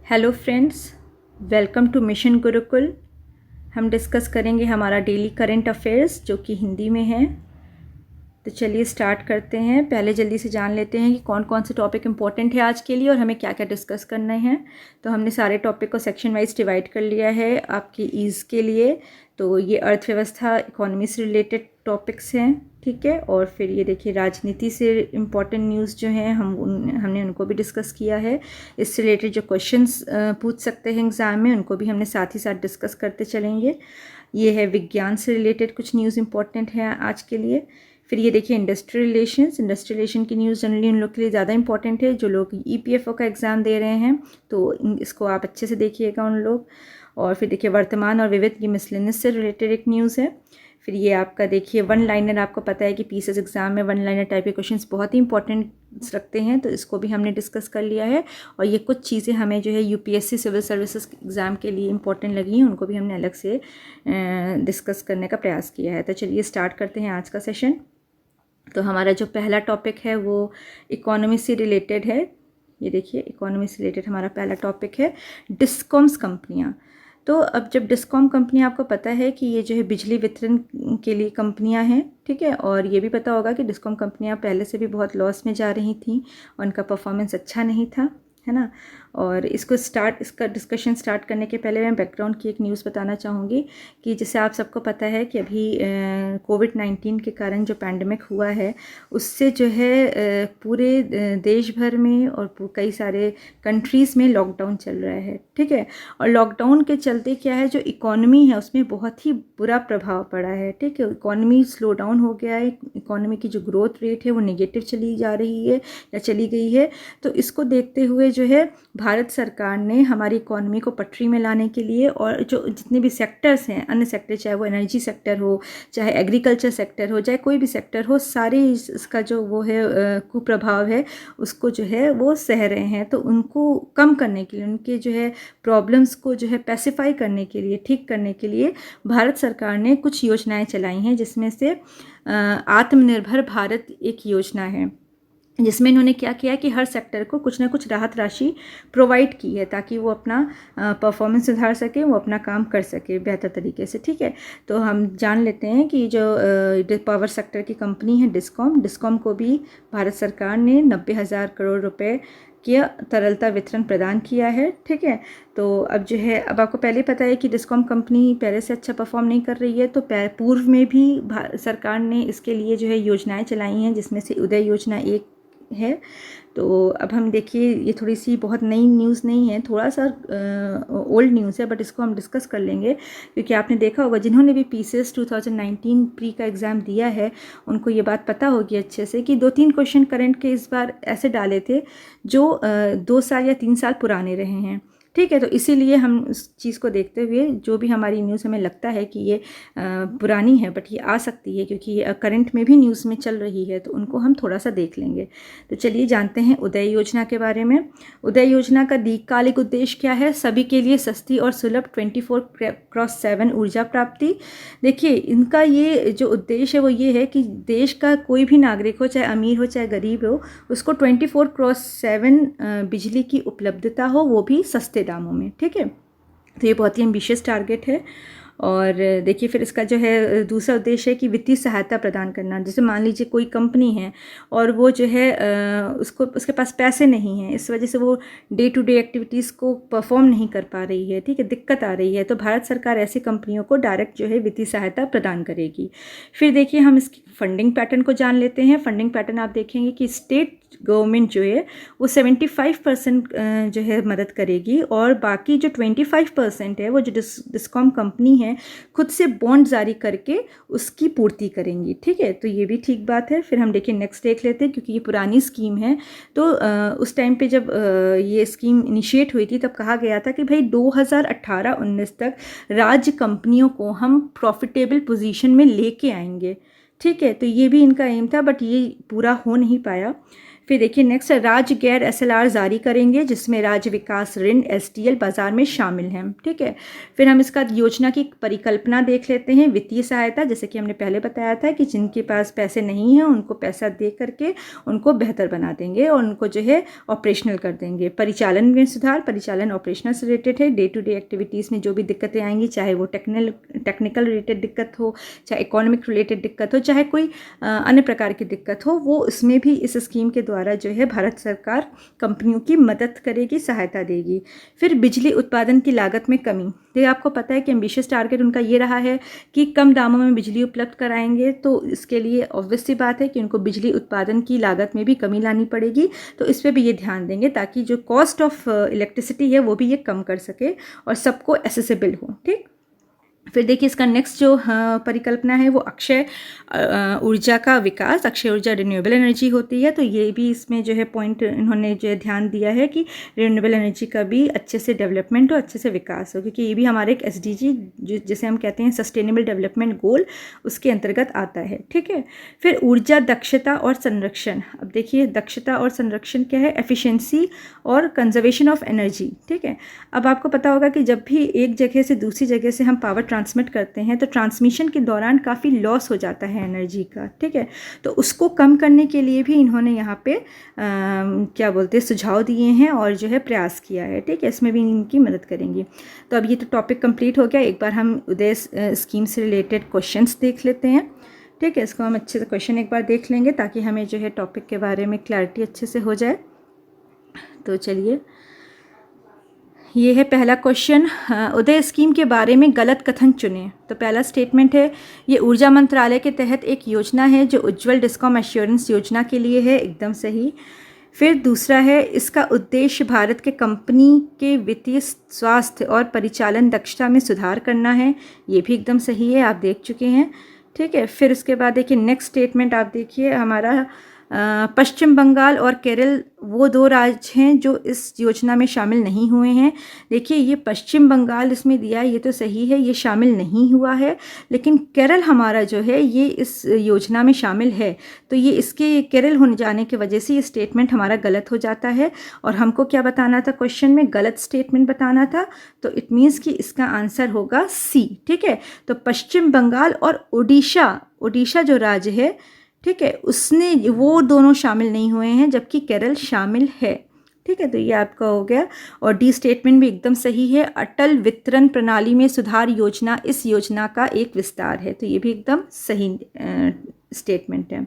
Hello friends, welcome to mission Gurukul. हम discuss करेंगे हमारा डेली करंट अफेयर्स जो कि हिंदी में है। तो चलिए स्टार्ट करते हैं। पहले जल्दी से जान लेते हैं कि कौन कौन से टॉपिक इंपॉर्टेंट है आज के लिए और हमें क्या क्या डिस्कस करना है। तो हमने सारे टॉपिक को सेक्शन वाइज डिवाइड कर लिया है आपकी ईज़ के लिए। तो ये अर्थव्यवस्था, इकोनॉमी से रिलेटेड टॉपिक्स हैं, ठीक है। और फिर ये देखिए राजनीति से इम्पॉर्टेंट न्यूज़ जो हैं हमने उनको भी डिस्कस किया है। इससे रिलेटेड जो क्वेश्चंस पूछ सकते हैं एग्ज़ाम में उनको भी हमने साथ ही साथ डिस्कस करते चलेंगे। ये है विज्ञान से रिलेटेड कुछ न्यूज़ इंपॉर्टेंट है आज के लिए। फिर ये देखिए इंडस्ट्रियल रिलेशन की न्यूज़ जनरली उन लोग के लिए ज़्यादा इंपॉर्टेंट है जो लोग ईपीएफओ का एग्ज़ाम दे रहे हैं, तो इसको आप अच्छे से देखिएगा उन लोग। और फिर देखिए वर्तमान और विविध, ये मिसलेनियस से रिलेटेड एक न्यूज़ है। फिर ये आपका देखिए वन लाइनर, आपको पता है कि पीसीएस एग्ज़ाम में वन लाइनर टाइप के क्वेश्चंस बहुत ही इंपॉर्टेंट रखते हैं, तो इसको भी हमने डिस्कस कर लिया है। और ये कुछ चीज़ें हमें जो है यूपीएससी सिविल सर्विसेज एग्ज़ाम के लिए इंपॉर्टेंट लगी हैं, उनको भी हमने अलग से डिस्कस करने का प्रयास किया है। तो चलिए स्टार्ट करते हैं आज का सेशन। तो हमारा जो पहला टॉपिक है वो इकोनॉमी से रिलेटेड है। ये देखिए इकोनॉमी से रिलेटेड हमारा पहला टॉपिक है डिस्कॉम्स कंपनियाँ। तो अब जब डिस्कॉम कंपनियाँ, आपको पता है कि ये जो है बिजली वितरण के लिए कंपनियाँ हैं, ठीक है। और ये भी पता होगा कि डिस्कॉम कंपनियाँ पहले से भी बहुत लॉस में जा रही थीं और उनका परफॉर्मेंस अच्छा नहीं था, है ना। और इसका डिस्कशन स्टार्ट करने के पहले मैं बैकग्राउंड की एक न्यूज़ बताना चाहूँगी कि जैसे आप सबको पता है कि अभी कोविड-19 के कारण जो पैंडमिक हुआ है उससे जो है पूरे देश भर में और कई सारे कंट्रीज़ में लॉकडाउन चल रहा है, ठीक है। और लॉकडाउन के चलते क्या है, जो इकोनॉमी है उसमें बहुत ही बुरा प्रभाव पड़ा है, ठीक है। इकोनॉमी स्लो डाउन हो गया है, इकोनॉमी की जो ग्रोथ रेट है वो नेगेटिव चली जा रही है या चली गई है। तो इसको देखते हुए जो है भारत सरकार ने हमारी इकोनॉमी को पटरी में लाने के लिए, और जो जितने भी सेक्टर्स हैं, अन्य सेक्टर, चाहे वो एनर्जी सेक्टर हो, चाहे एग्रीकल्चर सेक्टर हो, चाहे कोई भी सेक्टर हो, सारे इसका जो वो है कुप्रभाव है उसको जो है वो सह रहे हैं। तो उनको कम करने के लिए, उनके जो है प्रॉब्लम्स को जो है पैसिफाई करने के लिए, ठीक करने के लिए भारत सरकार ने कुछ योजनाएं चलाई हैं, जिसमें से आत्मनिर्भर भारत एक योजना है, जिसमें इन्होंने क्या किया कि हर सेक्टर को कुछ ना कुछ राहत राशि प्रोवाइड की है ताकि वो अपना परफॉर्मेंस सुधार सके, वो अपना काम कर सके बेहतर तरीके से, ठीक है। तो हम जान लेते हैं कि जो पावर सेक्टर की कंपनी है डिस्कॉम को भी भारत सरकार ने 90,000 करोड़ रुपए की तरलता वितरण प्रदान किया है, ठीक है। तो अब जो है, अब आपको पहले पता है कि डिस्कॉम कंपनी पहले से अच्छा परफॉर्म नहीं कर रही है, तो पूर्व में भी सरकार ने इसके लिए जो है योजनाएं चलाई हैं, जिसमें से उदय योजना एक है। तो अब हम देखिए, ये थोड़ी सी बहुत नई न्यूज़ नहीं है, थोड़ा सा ओल्ड न्यूज़ है, बट इसको हम डिस्कस कर लेंगे क्योंकि आपने देखा होगा जिन्होंने भी पीसीएस 2019 प्री का एग्ज़ाम दिया है उनको ये बात पता होगी अच्छे से कि 2-3 क्वेश्चन करंट के इस बार ऐसे डाले थे जो 2 साल या 3 साल पुराने रहे हैं, ठीक है। तो इसीलिए हम उस चीज़ को देखते हुए जो भी हमारी न्यूज़ हमें लगता है कि ये पुरानी है बट ये आ सकती है क्योंकि ये करंट में भी न्यूज़ में चल रही है, तो उनको हम थोड़ा सा देख लेंगे। तो चलिए जानते हैं उदय योजना के बारे में। उदय योजना का दीर्घकालिक उद्देश्य क्या है? सभी के लिए सस्ती और सुलभ 24/7 ऊर्जा प्राप्ति। देखिए इनका ये जो उद्देश्य है वो ये है कि देश का कोई भी नागरिक हो, चाहे अमीर हो चाहे गरीब हो, उसको 24/7 बिजली की उपलब्धता हो, वो भी सस्ते दामों में, ठीक है। तो ये बहुत ही एम्बिशियस टारगेट है। और देखिए फिर इसका जो है दूसरा उद्देश्य है कि वित्तीय सहायता प्रदान करना। जैसे मान लीजिए कोई कंपनी है और वो जो है उसके पास पैसे नहीं हैं, इस वजह से वो डे टू डे एक्टिविटीज़ को परफॉर्म नहीं कर पा रही है, ठीक है, दिक्कत आ रही है, तो भारत सरकार ऐसी कंपनियों को डायरेक्ट जो है वित्तीय सहायता प्रदान करेगी। फिर देखिए हम इसकी फंडिंग पैटर्न को जान लेते हैं। फंडिंग पैटर्न आप देखेंगे कि स्टेट गवर्नमेंट जो है वो 75% जो है मदद करेगी और बाकी जो 25% है वो जो डिस्कॉम कंपनी है खुद से बॉन्ड जारी करके उसकी पूर्ति करेंगी, ठीक है। तो ये भी ठीक बात है। फिर हम देखिए नेक्स्ट देख लेते हैं क्योंकि ये पुरानी स्कीम है, तो उस टाइम पे जब ये स्कीम इनिशिएट हुई थी तब कहा गया था कि भाई 2018-19 तक राज्य कंपनियों को हम प्रॉफिटेबल पोजीशन में लेके आएंगे, ठीक है। तो ये भी इनका एम था बट ये पूरा हो नहीं पाया। फिर देखिए नेक्स्ट है राज्य गैर SLR जारी करेंगे जिसमें राज्य विकास ऋण SDL बाजार में शामिल हैं। ठीक है, फिर हम इसका योजना की परिकल्पना देख लेते हैं। वित्तीय सहायता, जैसे कि हमने पहले बताया था कि जिनके पास पैसे नहीं हैं उनको पैसा दे करके उनको बेहतर बना देंगे और उनको जो है ऑपरेशनल कर देंगे। परिचालन में सुधार, परिचालन ऑपरेशनल से रिलेटेड है। डे टू डे एक्टिविटीज़ में जो भी दिक्कतें आएंगी, चाहे वो टेक्निकल रिलेटेड दिक्कत हो, चाहे इकोनॉमिक रिलेटेड दिक्कत हो, चाहे कोई अन्य प्रकार की दिक्कत हो, वो इसमें भी इस स्कीम के द्वारा जो है भारत सरकार कंपनियों की मदद करेगी, सहायता देगी। फिर बिजली उत्पादन की लागत में कमी, तो आपको पता है कि एम्बिशियस टारगेट उनका ये रहा है कि कम दामों में बिजली उपलब्ध कराएंगे, तो इसके लिए ऑब्वियस सी बात है कि उनको बिजली उत्पादन की लागत में भी कमी लानी पड़ेगी। तो इस पर भी ये ध्यान देंगे ताकि जो कॉस्ट ऑफ इलेक्ट्रिसिटी है वो भी ये कम कर सके और सबको एसेसिबल हो। ठीक, फिर देखिए इसका नेक्स्ट जो परिकल्पना है वो अक्षय ऊर्जा का विकास। अक्षय ऊर्जा रिन्यूएबल एनर्जी होती है, तो ये भी इसमें जो है पॉइंट इन्होंने जो है ध्यान दिया है कि रिन्यूएबल एनर्जी का भी अच्छे से डेवलपमेंट हो, अच्छे से विकास हो, क्योंकि ये भी हमारे एक SDG जिसे हम कहते हैं सस्टेनेबल डेवलपमेंट गोल, उसके अंतर्गत आता है। ठीक है, फिर ऊर्जा दक्षता और संरक्षण। अब देखिए दक्षता और संरक्षण क्या है, एफिशिएंसी और कंजर्वेशन ऑफ एनर्जी। ठीक है, अब आपको पता होगा कि जब भी एक जगह से दूसरी जगह से हम पावर ट्रांसमिट करते हैं तो ट्रांसमिशन के दौरान काफ़ी लॉस हो जाता है एनर्जी का। ठीक है, तो उसको कम करने के लिए भी इन्होंने यहाँ पे क्या बोलते हैं सुझाव दिए हैं और जो है प्रयास किया है। ठीक है, इसमें भी इनकी मदद करेंगी। तो अब ये तो टॉपिक कंप्लीट हो गया। एक बार हम उदय स्कीम से रिलेटेड क्वेश्चंस देख लेते हैं। ठीक है, इसको हम अच्छे से क्वेश्चन एक बार देख लेंगे ताकि हमें जो है टॉपिक के बारे में क्लैरिटी अच्छे से हो जाए। तो चलिए, ये है पहला क्वेश्चन, उदय स्कीम के बारे में गलत कथन चुनें। तो पहला स्टेटमेंट है, ये ऊर्जा मंत्रालय के तहत एक योजना है जो उज्ज्वल डिस्कॉम एश्योरेंस योजना के लिए है, एकदम सही। फिर दूसरा है, इसका उद्देश्य भारत के कंपनी के वित्तीय स्वास्थ्य और परिचालन दक्षता में सुधार करना है, ये भी एकदम सही है, आप देख चुके हैं। ठीक है, फिर उसके बाद देखिए नेक्स्ट स्टेटमेंट आप देखिए हमारा, पश्चिम बंगाल और केरल वो दो राज्य हैं जो इस योजना में शामिल नहीं हुए हैं। देखिए ये पश्चिम बंगाल इसमें दिया है, ये तो सही है, ये शामिल नहीं हुआ है, लेकिन केरल हमारा जो है ये इस योजना में शामिल है। तो ये इसके केरल होने जाने की वजह से ये स्टेटमेंट हमारा गलत हो जाता है और हमको क्या बताना था, क्वेश्चन में गलत स्टेटमेंट बताना था। तो इट मीन्स कि इसका आंसर होगा सी। ठीक है, तो पश्चिम बंगाल और उड़ीसा जो राज्य है, ठीक है, उसने वो दोनों शामिल नहीं हुए हैं जबकि केरल शामिल है। ठीक है, तो ये आपका हो गया। और डी स्टेटमेंट भी एकदम सही है, अटल वितरण प्रणाली में सुधार योजना इस योजना का एक विस्तार है, तो ये भी एकदम सही स्टेटमेंट है।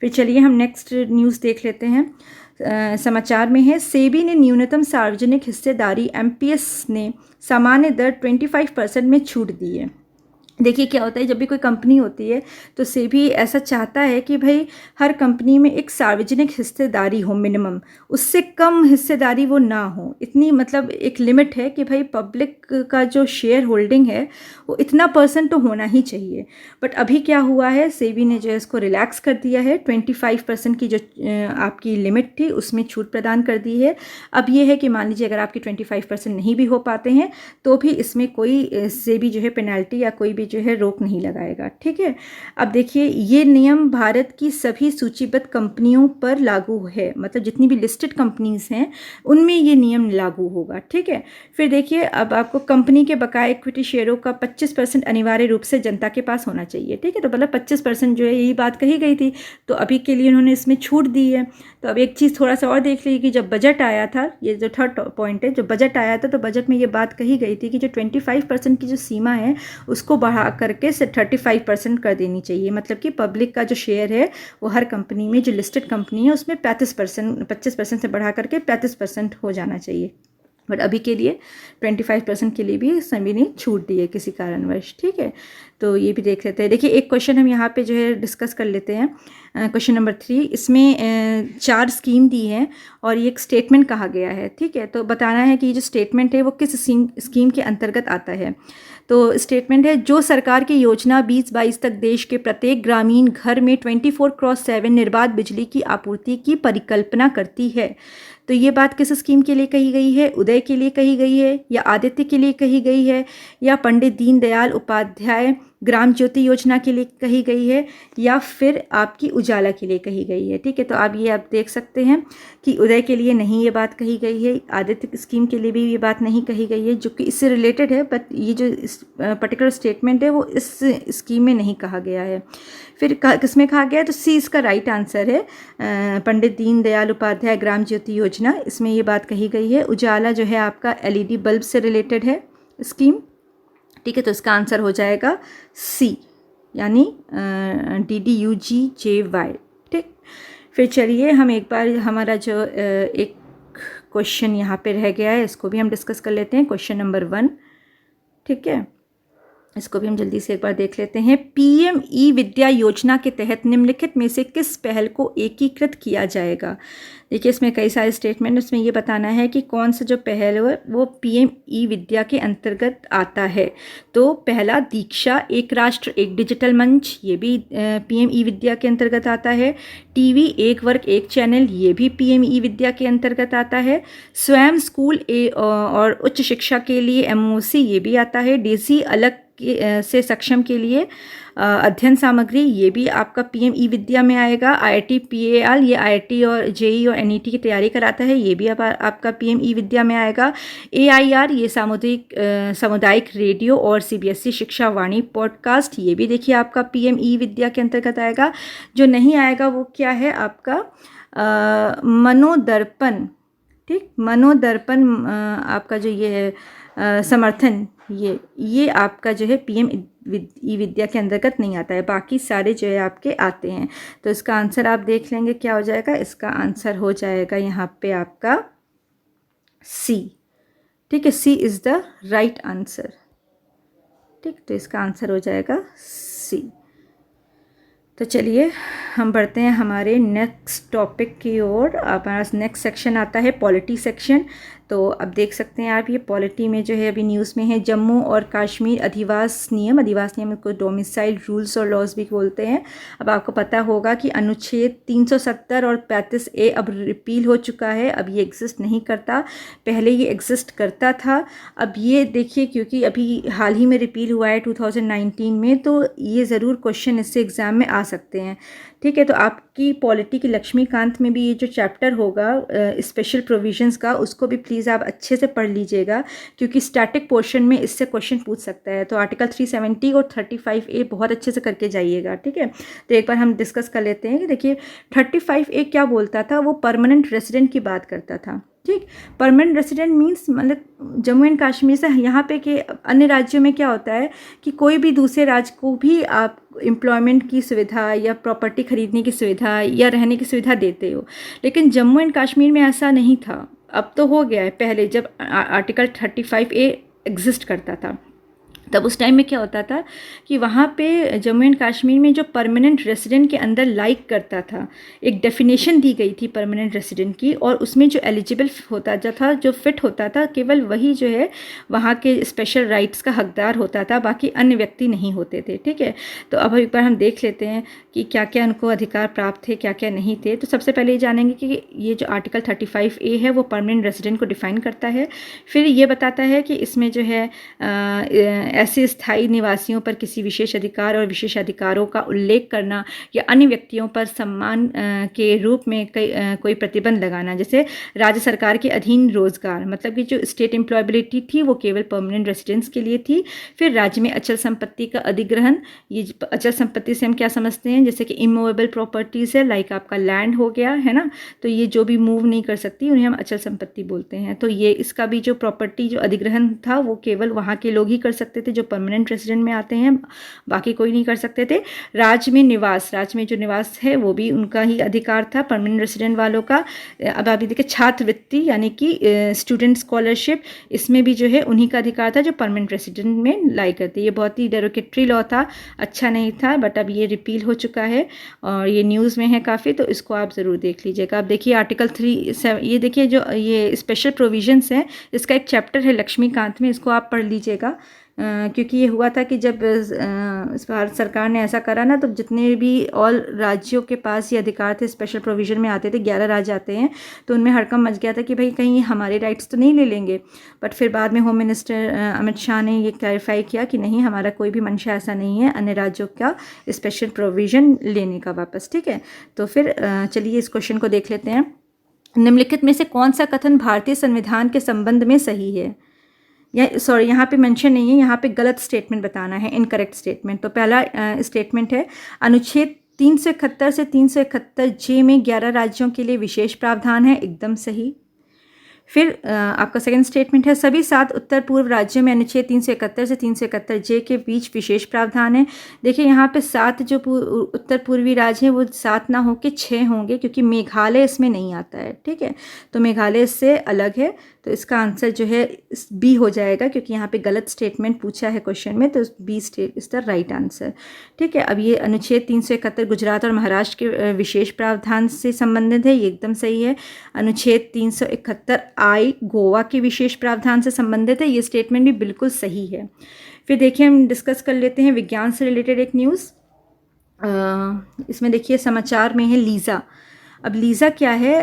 फिर चलिए हम नेक्स्ट न्यूज़ देख लेते हैं। समाचार में है, सेबी ने न्यूनतम सार्वजनिक हिस्सेदारी MPS ने सामान्य दर 25% में छूट दी है। देखिए क्या होता है, जब भी कोई कंपनी होती है तो सेबी ऐसा चाहता है कि भाई हर कंपनी में एक सार्वजनिक हिस्सेदारी हो मिनिमम, उससे कम हिस्सेदारी वो ना हो, इतनी मतलब एक लिमिट है कि भाई पब्लिक का जो शेयर होल्डिंग है वो इतना % तो होना ही चाहिए। बट अभी क्या हुआ है, सेबी ने जो है इसको रिलैक्स कर दिया है, 25% की जो आपकी लिमिट थी उसमें छूट प्रदान कर दी है। अब ये है कि मान लीजिए अगर आपकी 25% नहीं भी हो पाते हैं तो भी इसमें कोई सेबी जो है पेनल्टी या कोई भी जो है रोक नहीं लगाएगा। ठीक है, अब देखिए ये नियम भारत की सभी सूचीबद्ध कंपनियों पर लागू है, मतलब जितनी भी लिस्टेड कंपनीज हैं उनमें ये नियम लागू होगा। ठीक है, फिर देखिए अब आपको कंपनी के बकाया इक्विटी शेयरों का 25% अनिवार्य रूप से जनता के पास होना चाहिए। ठीक है, तो मतलब 25% जो है यही बात कही गई थी, तो अभी के लिए उन्होंने इसमें छूट दी है। तो अब एक चीज़ थोड़ा सा और देख लीजिए कि जब बजट आया था, ये जो थर्ड पॉइंट है, जब बजट आया था तो बजट में ये बात कही गई थी कि जो 25% की जो सीमा है उसको बढ़ा करके से 35% कर देनी चाहिए, मतलब कि पब्लिक का जो शेयर है वो हर कंपनी में जो लिस्टेड कंपनी है उसमें 25% से बढ़ा करके 35% हो जाना चाहिए। बट अभी के लिए 25% के लिए भी सभी ने छूट दी है किसी कारणवश। ठीक है, तो ये भी देख लेते हैं। देखिए एक क्वेश्चन हम यहाँ पे जो है डिस्कस कर लेते हैं, क्वेश्चन नंबर 3। इसमें 4 स्कीम दी है और ये एक स्टेटमेंट कहा गया है। ठीक है, तो बताना है कि ये जो स्टेटमेंट है वो किस स्कीम के अंतर्गत आता है। तो स्टेटमेंट है, जो सरकार की योजना 2022 तक देश के प्रत्येक ग्रामीण घर में 24/7 निर्बाध बिजली की आपूर्ति की परिकल्पना करती है। तो ये बात किस स्कीम के लिए कही गई है, उदय के लिए कही गई है या आदित्य के लिए कही गई है या पंडित दीनदयाल उपाध्याय ग्राम ज्योति योजना के लिए कही गई है या फिर आपकी उजाला के लिए कही गई है। ठीक है, तो आप देख सकते हैं कि उदय के लिए नहीं ये बात कही गई है, आदित्य स्कीम के लिए भी ये बात नहीं कही गई है, जो कि इससे रिलेटेड है, बट ये जो पर्टिकुलर स्टेटमेंट है वो इस स्कीम में नहीं कहा गया है। फिर किसमें कहा गया है, तो सी इसका राइट आंसर है, पंडित दीनदयाल उपाध्याय ग्राम ज्योति योजना, इसमें ये बात कही गई है। उजाला जो है आपका LED बल्ब से रिलेटेड है स्कीम। ठीक है, तो इसका आंसर हो जाएगा सी, यानी DDUGJY। ठीक, फिर चलिए हम एक बार हमारा जो एक क्वेश्चन यहाँ पे रह गया है इसको भी हम डिस्कस कर लेते हैं, क्वेश्चन नंबर 1। ठीक है, इसको भी हम जल्दी से एक बार देख लेते हैं। PM ई-विद्या योजना के तहत निम्नलिखित में से किस पहल को एकीकृत किया जाएगा। देखिए इसमें कई सारे स्टेटमेंट, इसमें ये बताना है कि कौन सा जो पहल है वो PM ई-विद्या के अंतर्गत आता है। तो पहला दीक्षा, एक राष्ट्र एक डिजिटल मंच, ये भी PM ई-विद्या के अंतर्गत आता है। TV एक वर्ग एक चैनल, ये भी PM ई-विद्या के अंतर्गत आता है। स्वयं स्कूल और उच्च शिक्षा के लिए MOC, ये भी आता है। DC अलग से सक्षम के लिए अध्ययन सामग्री, ये भी आपका PM ई-विद्या में आएगा। IIT PAL, ये IIT और JEE और NET की तैयारी कराता है, ये भी आपका PM ई-विद्या में आएगा। AIR, ये सामुदायिक रेडियो और CBSE शिक्षा वाणी पॉडकास्ट, ये भी देखिए आपका PM ई-विद्या के अंतर्गत आएगा। जो नहीं आएगा वो क्या है आपका मनोदर्पण। ठीक, मनोदर्पण आपका जो ये है समर्थन, ये आपका जो है PM ई-विद्या के अंतर्गत नहीं आता है, बाकी सारे जो है आपके आते हैं। तो इसका आंसर आप देख लेंगे क्या हो जाएगा, इसका आंसर हो जाएगा यहाँ पे आपका सी। ठीक है, सी इज़ द राइट आंसर। ठीक, तो इसका आंसर हो जाएगा सी। तो चलिए हम बढ़ते हैं हमारे नेक्स्ट टॉपिक की ओर। हमारा नेक्स्ट सेक्शन आता है पॉलिटी सेक्शन। तो अब देख सकते हैं आप, ये पॉलिटी में जो है अभी न्यूज़ में है जम्मू और कश्मीर अधिवास नियम को डोमिसाइल रूल्स और लॉज भी बोलते हैं। अब आपको पता होगा कि अनुच्छेद 370 और 35A अब रिपील हो चुका है, अब ये एग्जिस्ट नहीं करता, पहले ये एग्जिस्ट करता था। अब ये देखिए क्योंकि अभी हाल ही में रिपील हुआ है 2019 में, तो ये ज़रूर क्वेश्चन इससे एग्ज़ाम में आ सकते हैं। ठीक है, तो आपकी पॉलिटी की लक्ष्मीकांत में भी ये जो चैप्टर होगा स्पेशल प्रोविजंस का, उसको भी प्लीज़ आप अच्छे से पढ़ लीजिएगा, क्योंकि स्टैटिक पोर्शन में इससे क्वेश्चन पूछ सकता है। तो आर्टिकल 370 और 35A बहुत अच्छे से करके जाइएगा। ठीक है, तो एक बार हम डिस्कस कर लेते हैं कि देखिए 35A क्या बोलता था, वो परमानेंट रेसिडेंट की बात करता था। ठीक, परमानेंट रेसिडेंट मीन्स मतलब जम्मू एंड कश्मीर से यहाँ पे के अन्य राज्यों में क्या होता है कि कोई भी दूसरे राज्य को भी आप एम्प्लॉयमेंट की सुविधा या प्रॉपर्टी खरीदने की सुविधा या रहने की सुविधा देते हो, लेकिन जम्मू एंड कश्मीर में ऐसा नहीं था। अब तो हो गया है, पहले जब आर्टिकल 35A एग्जिस्ट करता था तब उस टाइम में क्या होता था कि वहाँ पे जम्मू एंड कश्मीर में जो परमानेंट रेसिडेंट के अंदर लाइक करता था, एक डेफिनेशन दी गई थी परमानेंट रेसिडेंट की, और उसमें जो एलिजिबल होता था, जो फिट होता था, केवल वही जो है वहाँ के स्पेशल राइट्स का हकदार होता था, बाकी अन्य व्यक्ति नहीं होते थे। ठीक है, तो अब एक बार हम देख लेते हैं कि क्या क्या उनको अधिकार प्राप्त थे, क्या क्या नहीं थे। तो सबसे पहले ये जानेंगे कि ये जो आर्टिकल 35A है वो परमानेंट रेसिडेंट को डिफाइन करता है। फिर ये बताता है कि इसमें जो है ऐसे स्थायी निवासियों पर किसी विशेष अधिकार और विशेष अधिकारों का उल्लेख करना या अन्य व्यक्तियों पर सम्मान के रूप में कोई प्रतिबंध लगाना, जैसे राज्य सरकार के अधीन रोजगार, मतलब कि जो स्टेट एम्प्लॉयबिलिटी थी वो केवल परमानेंट रेसिडेंट्स के लिए थी। फिर राज्य में अचल संपत्ति का अधिग्रहण, ये अचल संपत्ति से हम क्या समझते हैं, जैसे कि इमूवेबल प्रॉपर्टीज़ है, लाइक आपका लैंड हो गया है ना, तो ये जो भी मूव नहीं कर सकती उन्हें हम अचल संपत्ति बोलते हैं। तो ये इसका भी जो प्रॉपर्टी जो अधिग्रहण था वो केवल वहाँ के लोग ही कर सकते थे जो परमानेंट रेसिडेंट में आते हैं, बाकी कोई नहीं कर सकते थे। राज्य में निवास, राज्य में जो निवास है वो भी उनका ही अधिकार था परमानेंट रेसिडेंट वालों का। अब आप देखिए छात्रवृत्ति यानी कि स्टूडेंट स्कॉलरशिप, इसमें भी जो है उन्हीं का अधिकार था जो परमानेंट रेसिडेंट में लाई करते। ये बहुत ही डेरोगेटरी लॉ था, अच्छा नहीं था, बट अब ये रिपील हो चुका है और ये न्यूज़ में है काफ़ी, तो इसको आप ज़रूर देख लीजिएगा। आप देखिए आर्टिकल 3 ये देखिए जो ये स्पेशल प्रोविजंस हैं, इसका एक चैप्टर है लक्ष्मीकांत में, इसको आप पढ़ लीजिएगा क्योंकि ये हुआ था कि जब इस भारत सरकार ने ऐसा करा ना, तो जितने भी और राज्यों के पास ये अधिकार थे स्पेशल प्रोविज़न में आते थे, 11 राज्य आते हैं, तो उनमें हड़कंप मच गया था कि भाई कहीं हमारे राइट्स तो नहीं ले लेंगे। बट फिर बाद में होम मिनिस्टर अमित शाह ने ये क्लैरिफाई किया कि नहीं, हमारा कोई भी मंशा ऐसा नहीं है अन्य राज्यों का स्पेशल प्रोविज़न लेने का वापस। ठीक है, तो फिर चलिए इस क्वेश्चन को देख लेते हैं। निम्नलिखित में से कौन सा कथन भारतीय संविधान के संबंध में सही है? या सॉरी, यहाँ पे मेंशन नहीं है, यहाँ पे गलत स्टेटमेंट बताना है, इनकरेक्ट स्टेटमेंट। तो पहला स्टेटमेंट है, अनुच्छेद 371 से 371 जे में 11 राज्यों के लिए विशेष प्रावधान है, एकदम सही। फिर आपका सेकंड स्टेटमेंट है, सभी 7 उत्तर पूर्व राज्यों में अनुच्छेद 371 से 371 जे के बीच विशेष प्रावधान है। देखिए यहाँ पे 7 जो उत्तर पूर्वी राज्य हैं वो 7 ना होकर 6 होंगे, क्योंकि मेघालय इसमें नहीं आता है। ठीक है, तो मेघालय इससे अलग है, तो इसका आंसर जो है बी हो जाएगा, क्योंकि यहाँ पे गलत स्टेटमेंट पूछा है क्वेश्चन में, तो B is the right answer. ठीक है, अब ये अनुच्छेद 371 गुजरात और महाराष्ट्र के विशेष प्रावधान से संबंधित है, ये एकदम सही है। अनुच्छेद 371 आई गोवा के विशेष प्रावधान से संबंधित है, ये स्टेटमेंट भी बिल्कुल सही है। फिर देखिए हम डिस्कस कर लेते हैं विज्ञान से रिलेटेड एक न्यूज़। इसमें देखिए समाचार में है लीज़ा। अब लीज़ा क्या है?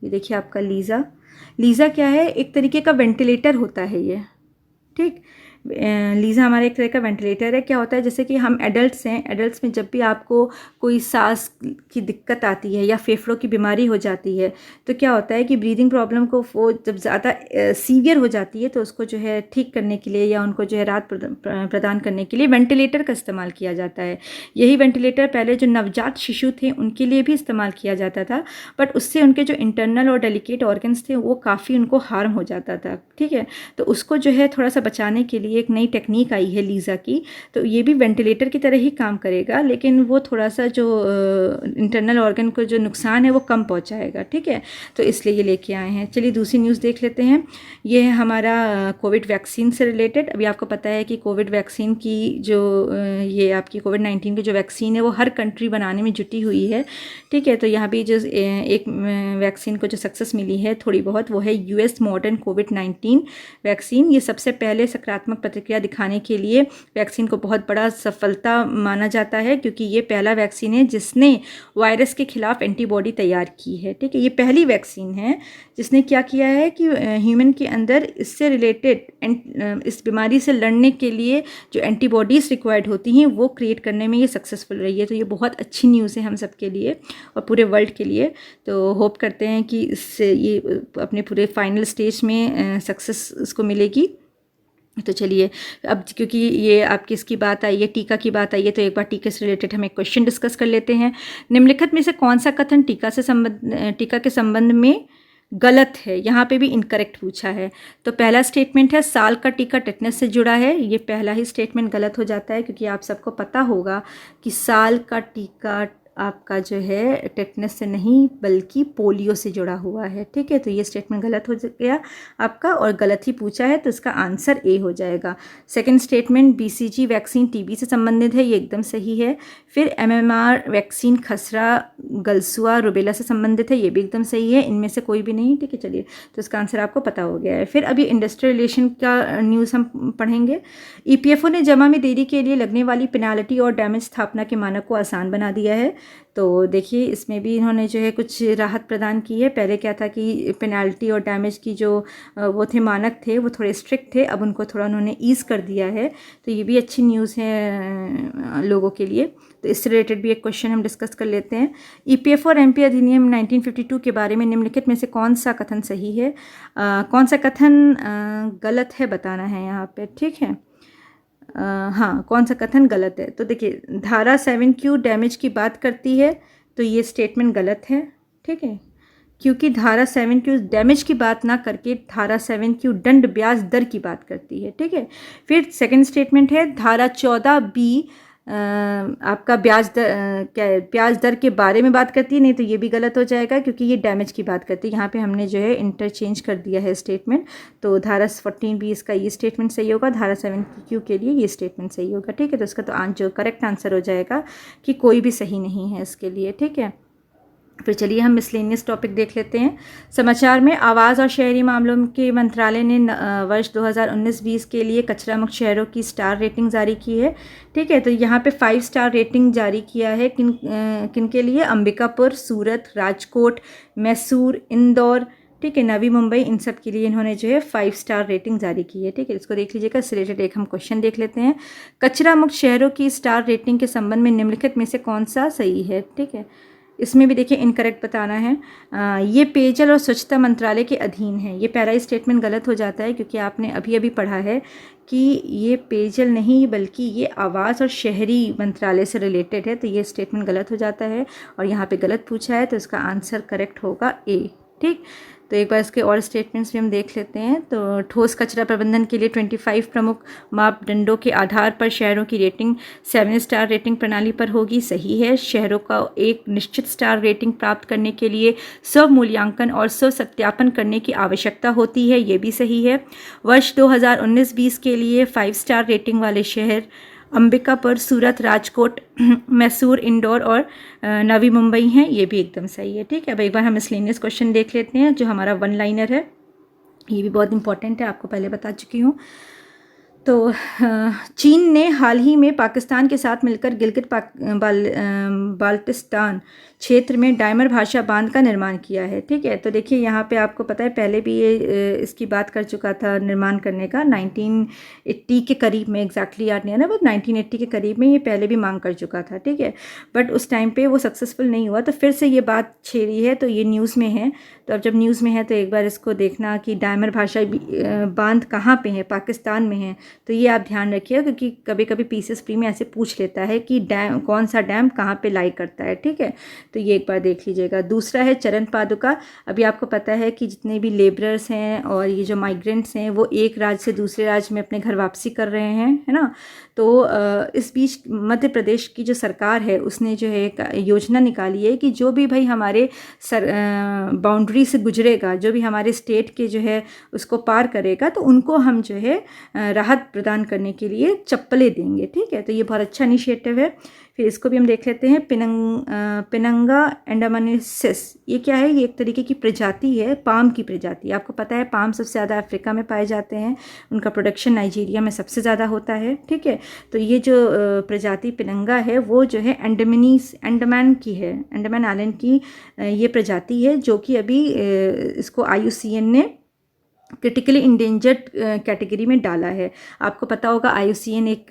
ये देखिए आपका लीज़ा क्या है? एक तरीके का वेंटिलेटर होता है ये। ठीक, लीज़ा हमारा एक तरह का वेंटिलेटर है। क्या होता है, जैसे कि हम एडल्ट्स हैं, एडल्ट्स में जब भी आपको कोई सांस की दिक्कत आती है या फेफड़ों की बीमारी हो जाती है, तो क्या होता है कि ब्रीदिंग प्रॉब्लम को वो जब ज़्यादा सीवियर हो जाती है, तो उसको जो है ठीक करने के लिए या उनको जो है राहत प्रदान करने के लिए वेंटिलेटर का इस्तेमाल किया जाता है। यही वेंटिलेटर पहले जो नवजात शिशु थे उनके लिए भी इस्तेमाल किया जाता था, बट उससे उनके जो इंटरनल और डेलिकेट ऑर्गन्स थे वो काफ़ी उनको हार्म हो जाता था। ठीक है, तो उसको जो है थोड़ा सा बचाने के लिए एक नई टेक्निक आई है लीज़ा की, तो ये भी वेंटिलेटर की तरह ही काम करेगा, लेकिन वो थोड़ा सा जो इंटरनल ऑर्गन को जो नुकसान है वो कम पहुंचाएगा। ठीक है, तो इसलिए ये लेके आए हैं। चलिए दूसरी न्यूज़ देख लेते हैं। ये है हमारा कोविड वैक्सीन से रिलेटेड। अभी आपको पता है कि कोविड वैक्सीन की जो ये आपकी कोविड-19 की जो वैक्सीन है वो हर कंट्री बनाने में जुटी हुई है। ठीक है, तो यहाँ भी जो एक वैक्सीन को जो सक्सेस मिली है थोड़ी बहुत, वो है यूएस मॉडर्न कोविड-19 वैक्सीन। ये सबसे पहले सकारात्मक प्रतिक्रिया दिखाने के लिए वैक्सीन को बहुत बड़ा सफलता माना जाता है, क्योंकि ये पहला वैक्सीन है जिसने वायरस के खिलाफ एंटीबॉडी तैयार की है। ठीक है, ये पहली वैक्सीन है जिसने क्या किया है कि ह्यूमन के अंदर इससे रिलेटेड इस बीमारी से लड़ने के लिए जो एंटीबॉडीज़ रिक्वायर्ड होती हैं वो क्रिएट करने में ये सक्सेसफुल रही है। तो ये बहुत अच्छी न्यूज़ है हम सब के लिए और पूरे वर्ल्ड के लिए। तो होप करते हैं कि इससे ये अपने पूरे फाइनल स्टेज में सक्सेस इसको मिलेगी। तो चलिए अब क्योंकि ये आपकी इसकी बात आई है, टीका की बात आई है, तो एक बार टीके से रिलेटेड हम एक क्वेश्चन डिस्कस कर लेते हैं। निम्नलिखित में से कौन सा कथन टीका के संबंध में गलत है? यहाँ पे भी इनकरेक्ट पूछा है। तो पहला स्टेटमेंट है, साल का टीका टेटनस से जुड़ा है। ये पहला ही स्टेटमेंट गलत हो जाता है, क्योंकि आप सबको पता होगा कि साल का टीका आपका जो है टेटनस से नहीं बल्कि पोलियो से जुड़ा हुआ है। ठीक है, तो ये स्टेटमेंट गलत हो गया आपका, और गलत ही पूछा है, तो इसका आंसर ए हो जाएगा। Second statement, BCG vaccine TB से संबंधित है, ये एकदम सही है। फिर एमएमआर वैक्सीन खसरा, गलसुआ, रुबेला से संबंधित है, ये भी एकदम सही है। इनमें से कोई भी नहीं। ठीक है, चलिए तो इसका आंसर आपको पता हो गया है। फिर अभी इंडस्ट्रियल रिलेशन का न्यूज़ हम पढ़ेंगे। ईपीएफओ ने जमा में देरी के लिए लगने वाली पेनाल्टी और डैमेज स्थापना के मानक को आसान बना दिया है। तो देखिए इसमें भी इन्होंने जो है कुछ राहत प्रदान की है। पहले क्या था कि पेनाल्टी और डैमेज की जो वो थे मानक थे वो थोड़े स्ट्रिक्ट थे, अब उनको थोड़ा उन्होंने ईज़ कर दिया है। तो ये भी अच्छी न्यूज़ है लोगों के लिए। तो इससे रिलेटेड भी एक क्वेश्चन हम डिस्कस कर लेते हैं। ईपीएफओ और एमपी अधिनियम 1952 के बारे में निम्नलिखित में से कौन सा कथन सही है? कौन सा कथन गलत है बताना है यहाँ पे। ठीक है, हाँ, कौन सा कथन गलत है? तो देखिए धारा 7Q डैमेज की बात करती है, तो ये स्टेटमेंट गलत है। ठीक है, क्योंकि धारा 7Q डैमेज की बात ना करके धारा 7Q दंड ब्याज दर की बात करती है। ठीक है, फिर सेकंड स्टेटमेंट है धारा 14B आपका ब्याज दर के बारे में बात करती है, नहीं तो ये भी गलत हो जाएगा, क्योंकि ये डैमेज की बात करती है। यहाँ पे हमने जो है इंटरचेंज कर दिया है स्टेटमेंट। तो धारा 14B इसका ये स्टेटमेंट सही होगा, धारा 7Q के लिए ये स्टेटमेंट सही होगा। ठीक है, तो इसका तो जो करेक्ट आंसर हो जाएगा कि कोई भी सही नहीं है इसके लिए। ठीक है, फिर चलिए हम मिसलेनियस टॉपिक देख लेते हैं। समाचार में आवास और शहरी मामलों के मंत्रालय ने वर्ष 2019-20 के लिए कचरा मुक्त शहरों की स्टार रेटिंग जारी की है। ठीक है, तो यहाँ पे 5 स्टार रेटिंग जारी किया है किन के लिए? अंबिकापुर, सूरत, राजकोट, मैसूर, इंदौर, ठीक है, नवी मुंबई, इन सब के लिए इन्होंने जो है 5 स्टार रेटिंग जारी की है। ठीक है, इसको देख लीजिएगा। इससे रिलेटेड एक हम क्वेश्चन देख लेते हैं। कचरा मुक्त शहरों की स्टार रेटिंग के संबंध में निम्नलिखित में से कौन सा सही है? ठीक है, इसमें भी देखिए इनकरेक्ट बताना है। ये पेयजल और स्वच्छता मंत्रालय के अधीन है। ये पहला स्टेटमेंट गलत हो जाता है क्योंकि आपने अभी अभी पढ़ा है कि ये पेयजल नहीं बल्कि ये आवास और शहरी मंत्रालय से रिलेटेड है, तो ये स्टेटमेंट गलत हो जाता है और यहाँ पे गलत पूछा है, तो इसका आंसर करेक्ट होगा ए। ठीक, तो एक बार इसके और स्टेटमेंट्स भी हम देख लेते हैं। तो ठोस कचरा प्रबंधन के लिए 25 प्रमुख मापदंडों के आधार पर शहरों की रेटिंग 7 स्टार रेटिंग प्रणाली पर होगी। सही है। शहरों का एक निश्चित स्टार रेटिंग प्राप्त करने के लिए स्व मूल्यांकन और स्व सत्यापन करने की आवश्यकता होती है। ये भी सही है। वर्ष 2019-20 के लिए 5 स्टार रेटिंग वाले शहर अंबिकापुर, सूरत, राजकोट, मैसूर, इंदौर और नवी मुंबई हैं। ये भी एकदम सही है। ठीक है, अब एक बार हम मिसलेनियस क्वेश्चन देख लेते हैं जो हमारा 1 लाइनर है। ये भी बहुत इंपॉर्टेंट है, आपको पहले बता चुकी हूँ। तो चीन ने हाल ही में पाकिस्तान के साथ मिलकर गिलगित बाल्टिस्तान क्षेत्र में डायमर भाषा बांध का निर्माण किया है। ठीक है, तो देखिए यहाँ पे आपको पता है पहले भी ये इसकी बात कर चुका था निर्माण करने का। 1980 के करीब में, एग्जैक्टली याद नहीं है ना, बट 1980 के करीब में ये पहले भी मांग कर चुका था। ठीक है, बट उस टाइम पे वो सक्सेसफुल नहीं हुआ, तो फिर से ये बात छेड़ी है, तो ये न्यूज़ में है। तो अब जब न्यूज़ में है तो एक बार इसको देखना कि डायमर भाषा बांध कहाँ पे है, पाकिस्तान में है। तो ये आप ध्यान रखिए क्योंकि कभी कभी पीसीएस प्री में ऐसे पूछ लेता है कि डैम कौन सा डैम कहाँ पे लाई करता है। ठीक है, तो ये एक बार देख लीजिएगा। दूसरा है चरण पादुका। अभी आपको पता है कि जितने भी लेबरर्स हैं और ये जो माइग्रेंट्स हैं वो एक राज्य से दूसरे राज्य में अपने घर वापसी कर रहे हैं, है ना। तो इस बीच मध्य प्रदेश की जो सरकार है उसने जो है एक योजना निकाली है कि जो भी भाई हमारे बाउंड्री से गुजरेगा, जो भी हमारे स्टेट के जो है उसको पार करेगा, तो उनको हम जो है राहत प्रदान करने के लिए चप्पलें देंगे। ठीक है, तो ये बहुत अच्छा इनिशिएटिव है। फिर इसको भी हम देख लेते हैं। पिनंगा एंडामानेसिस, ये क्या है? ये एक तरीके की प्रजाति है, पाम की प्रजाति। आपको पता है पाम सबसे ज़्यादा अफ्रीका में पाए जाते हैं, उनका प्रोडक्शन नाइजीरिया में सबसे ज़्यादा होता है। ठीक है, तो ये जो प्रजाति पिनंगा है वो जो है अंडमान की है, अंडमान आइलैंड की ये प्रजाति है, जो कि अभी इसको IUCN ने क्रिटिकली इंडेंजर्ड कैटेगरी में डाला है। आपको पता होगा IUCN एक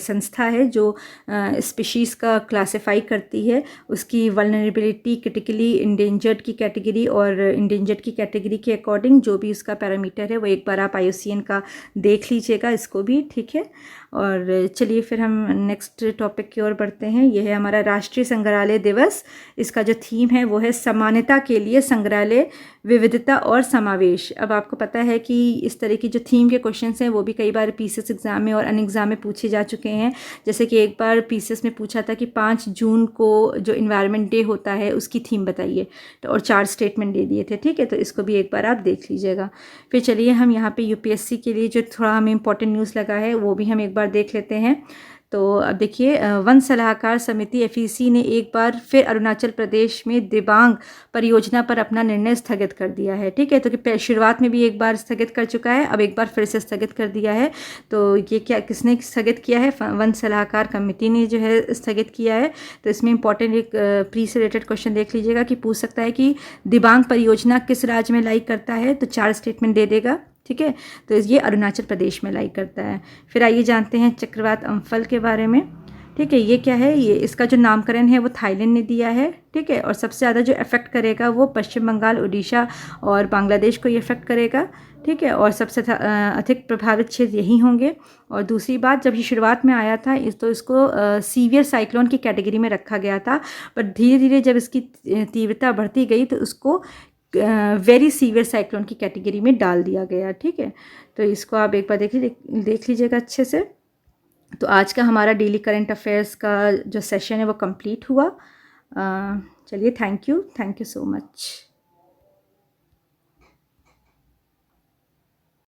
संस्था है जो स्पीशीज़ का क्लासिफाई करती है, उसकी वल्नरेबिलिटी, क्रिटिकली इंडेंजर्ड की कैटेगरी और इंडेंजर्ड की कैटेगरी के अकॉर्डिंग जो भी उसका पैरामीटर है वो एक बार आप IUCN का देख लीजिएगा इसको भी। ठीक है, और चलिए फिर हम नेक्स्ट टॉपिक की ओर बढ़ते हैं। यह है हमारा राष्ट्रीय संग्रहालय दिवस। इसका जो थीम है वो है समानता के लिए संग्रहालय, विविधता और समावेश। अब आपको पता है कि इस तरह की जो थीम के क्वेश्चंस हैं वो भी कई बार पीसीएस एग्ज़ाम में और अन्य एग्ज़ाम में पूछे जा चुके हैं। जैसे कि एक बार पीसीएस में पूछा था कि 5 जून को जो इन्वायरमेंट डे होता है उसकी थीम बताइए, तो और 4 स्टेटमेंट दे दिए थे। ठीक है, तो इसको भी एक बार आप देख लीजिएगा। फिर चलिए हम यहाँ पे UPSC के लिए जो थोड़ा हमें इंपॉर्टेंट न्यूज़ लगा है वो भी हम एक बार देख लेते हैं। तो अब देखिए, वन सलाहकार समिति FEC ने एक बार फिर अरुणाचल प्रदेश में दिबांग परियोजना पर अपना निर्णय स्थगित कर दिया है। ठीक है, तो शुरुआत में भी एक बार स्थगित कर चुका है, अब एक बार फिर से स्थगित कर दिया है। तो ये क्या, किसने स्थगित किया है? वन सलाहकार कमेटी ने जो है स्थगित किया है। तो इसमें इंपॉर्टेंट एक प्री से रिलेटेड क्वेश्चन देख लीजिएगा कि पूछ सकता है कि दिबांग परियोजना किस राज्य में लाई करता है, तो 4 स्टेटमेंट दे देगा। ठीक है, तो ये अरुणाचल प्रदेश में लाई करता है। फिर आइए जानते हैं चक्रवात अम्फन के बारे में। ठीक है, ये क्या है? ये इसका जो नामकरण है वो थाईलैंड ने दिया है। ठीक है, और सबसे ज़्यादा जो इफेक्ट करेगा वो पश्चिम बंगाल, उड़ीसा और बांग्लादेश को ये इफेक्ट करेगा। ठीक है, और सबसे अधिक प्रभावित क्षेत्र यही होंगे। और दूसरी बात, जब ये शुरुआत में आया था तो इसको सीवियर साइक्लोन की कैटेगरी में रखा गया था, बट धीरे धीरे जब इसकी तीव्रता बढ़ती गई तो उसको वेरी सीवियर साइक्लोन की कैटेगरी में डाल दिया गया। ठीक है, तो इसको आप एक बार देख लीजिएगा अच्छे से। तो आज का हमारा डेली करंट अफेयर्स का जो सेशन है वो कंप्लीट हुआ। चलिए, थैंक यू सो मच।